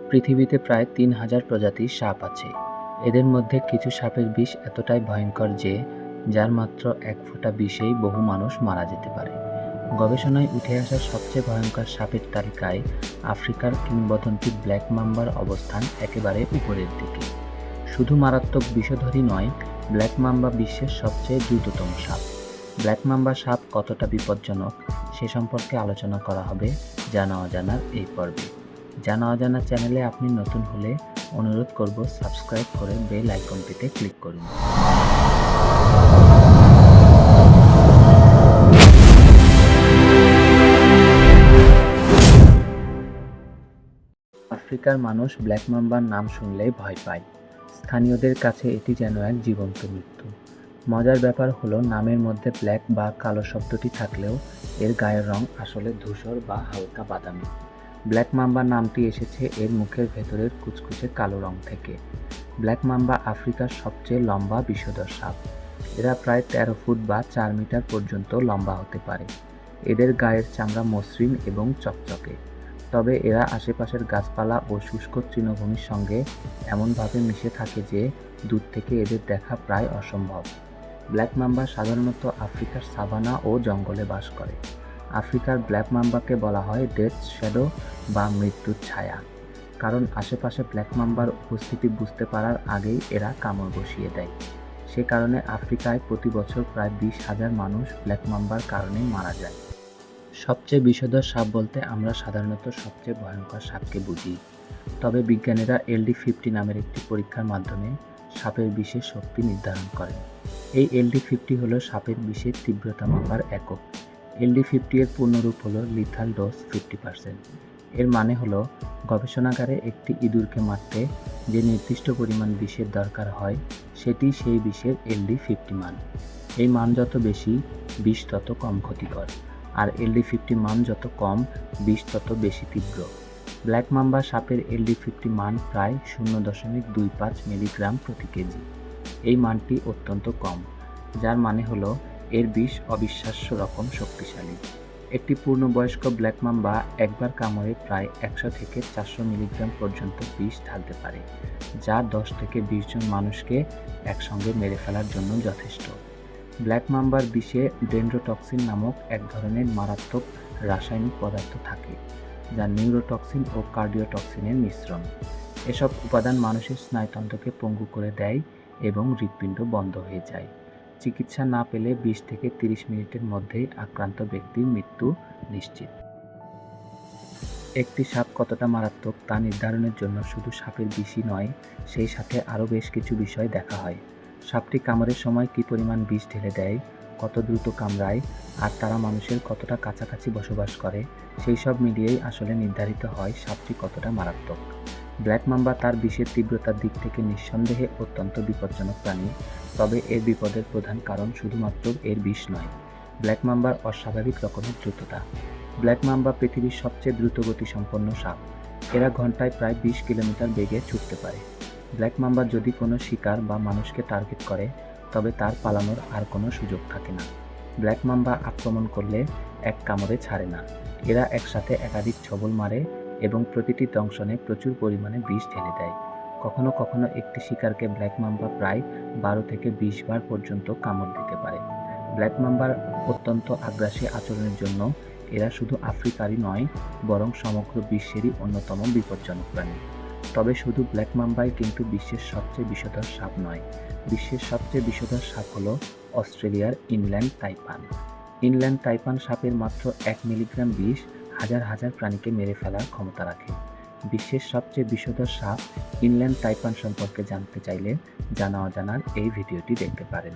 পৃথিবীতে প্রায় ৩,০০০ প্রজাতির সাপ আছে। এদের মধ্যে কিছু সাপের বিষ এতটাই ভয়ঙ্কর যে যার মাত্র ১ ফোঁটা বিষেই বহু মানুষ মারা যেতে পারে। গবেষণায় উঠে আসা সবচেয়ে ভয়ঙ্কর সাপের তালিকায় আফ্রিকার কিংবদন্তি ব্ল্যাক মাম্বার অবস্থান একেবারে উপরের দিকে। শুধু মারাত্মক বিষধরই নয়, ব্ল্যাক মাম্বা বিশ্বের সবচেয়ে দ্রুততম সাপ। ব্ল্যাক মাম্বা সাপ কতটা বিপজ্জনক সে সম্পর্কে আলোচনা করা হবে জানা অজানার এই পর্বে। জানা অজানা চ্যানেলে আপনি নতুন হলে অনুরোধ করব সাবস্ক্রাইব করে বেল আইকনটিতে ক্লিক করুন। আফ্রিকার মানুষ ব্ল্যাক মাম্বার নাম শুনলেই ভয় পায়। স্থানীয়দের কাছে এটি যেন এক জীবন্ত মৃত্যু। মজার ব্যাপার হলো নামের মধ্যে ব্ল্যাক বা কালো শব্দটি থাকলেও এর গায়ের রং আসলে ধূসর বা হালকা বাদামি। ব্ল্যাক মাম্বা নামটি এসেছে এর মুখের ভেতরের কুচকুচে কালো রং থেকে। ব্ল্যাক মাম্বা আফ্রিকার সবচেয়ে লম্বা বিষধর সাপ। এরা প্রায় ১৩ ফুট বা ৪ মিটার পর্যন্ত লম্বা হতে পারে। এদের গায়ের চামড়া মসৃণ এবং চকচকে। তবে এরা আশেপাশের গাছপালা ও শুষ্ক তৃণভূমির সঙ্গে এমনভাবে মিশে থাকে যে দূর থেকে এদের দেখা প্রায় অসম্ভব। ব্ল্যাক মাম্বা সাধারণত আফ্রিকার সাভানা ও জঙ্গলে বাস করে। আফ্রিকার ব্ল্যাক মাম্বাকে বলা হয় ডেথ শ্যাডো বা মৃত্যুর ছায়া, কারণ আশেপাশে ব্ল্যাক মাম্বার উপস্থিতি বুঝতে পারার আগেই এরা কামড় বসিয়ে দেয়। সে কারণে আফ্রিকায় প্রতি বছর প্রায় ২০,০০০ মানুষ ব্ল্যাক মাম্বার কারণে মারা যায়। সবচেয়ে বিষধর সাপ বলতে আমরা সাধারণত সবচেয়ে ভয়ঙ্কর সাপকে বুঝি। তবে বিজ্ঞানীরা LD50 নামের একটি পরীক্ষার মাধ্যমে সাপের বিষের শক্তি নির্ধারণ করেন। এই LD50 হলো সাপের বিষের তীব্রতা মাপার একক। LD50 এর পূর্ণরূপ হলো লিথাল ডোজ 50%। এর মানে হলো গবেষণাগারে একটি ইঁদুরকে মারতে যে নির্দিষ্ট পরিমাণ বিষের দরকার হয় সেটি সেই বিষের LD50 মান। এই মান যত বেশি, বিষ তত কম ক্ষতিকর, আর LD50 মান যত কম, বিষ তত বেশি তীব্র। ব্ল্যাক মাম্বা সাপের LD50 মান প্রায় 0.25 মিলিগ্রাম প্রতি কেজি। এই মানটি অত্যন্ত কম, যার মানে হলো এর বিষ অবিশ্বাস্য রকম শক্তিশালী। একটি পূর্ণবয়স্ক ব্ল্যাক মাম্বা একবার কামড়ে প্রায় ১০০ থেকে ৪০০ মিলিগ্রাম পর্যন্ত বিষ ঢালতে পারে, যা ১০ থেকে ২০ জন মানুষকে একসঙ্গে মেরে ফেলার জন্য যথেষ্ট। ব্ল্যাক মাম্বার বিষে ডেন্ড্রোটক্সিন নামক এক ধরনের মারাত্মক রাসায়নিক পদার্থ থাকে, যা নিউরোটক্সিন ও কার্ডিওটক্সিনের মিশ্রণ। এসব উপাদান মানুষের স্নায়ুতন্ত্রকে পঙ্গু করে দেয় এবং হৃৎপিণ্ড বন্ধ হয়ে যায়। চিকিৎসা না পেলে ২০ থেকে ৩০ মিনিটের মধ্যেই আক্রান্ত ব্যক্তির মৃত্যু নিশ্চিত। একটি সাপ কতটা মারাত্মক তা নির্ধারণের জন্য শুধু সাপের বিষই নয়, সেই সাথে আরও বেশ কিছু বিষয় দেখা হয়। সাপটি কামড়ের সময় কী পরিমাণ বিষ ঢেলে দেয়, কত দ্রুত কামড়ায়, আর তারা মানুষের কতটা কাছাকাছি বসবাস করে, সেই সব মিলিয়েই আসলে নির্ধারিত হয় সাপটি কতটা মারাত্মক। ব্ল্যাক মাম্বা তার বিষের তীব্রতার দিক থেকে নিঃসন্দেহে অত্যন্ত বিপজ্জনক প্রাণী, তবে এর বিপদের প্রধান কারণ শুধুমাত্র এর বিষ নয়, ব্ল্যাক মাম্বার অস্বাভাবিক রকমের দ্রুততা। ব্ল্যাক মাম্বা পৃথিবীর সবচেয়ে দ্রুতগতিসম্পন্ন সাপ। এরা ঘন্টায় প্রায় ২০ কিলোমিটার বেগে ছুটতে পারে। ব্ল্যাক মাম্বা যদি কোনো শিকার বা মানুষকে টার্গেট করে, তবে তার পালানোর আর কোনো সুযোগ থাকে না। ব্ল্যাক মাম্বা আক্রমণ করলে এক কামড়ে ছাড়ে না। এরা একসাথে একাধিক ছোবল মারে এবং প্রতিটি দংশনে প্রচুর পরিমাণে বিষ ঢেলে দেয়। কখনো কখনো একটি শিকারকে ব্ল্যাক মাম্বা প্রায় ১২ থেকে ২০ বার পর্যন্ত কামড় দিতে পারে। ব্ল্যাক মাম্বার অত্যন্ত আগ্রাসী আচরণের জন্য এরা শুধু আফ্রিকারই নয়, বরং সমগ্র বিশ্বেরই অন্যতম বিপজ্জনক প্রাণী। তবে শুধু ব্ল্যাক মাম্বাই কিন্তু বিশ্বের সবচেয়ে বিষধর সাপ নয়। বিশ্বের সবচেয়ে বিষধর সাপ হলো অস্ট্রেলিয়ার ইনল্যান্ড তাইপান। ইনল্যান্ড তাইপান সাপের মাত্র ১ মিলিগ্রাম বিষ হাজার হাজার প্রাণীকে মেরে ফেলার ক্ষমতা রাখে। বিশ্বের সবচেয়ে বিষধর সাপ ইনল্যান্ড তাইপান সম্পর্কে জানতে চাইলে জানা অজানার এই ভিডিওটি দেখতে পারেন।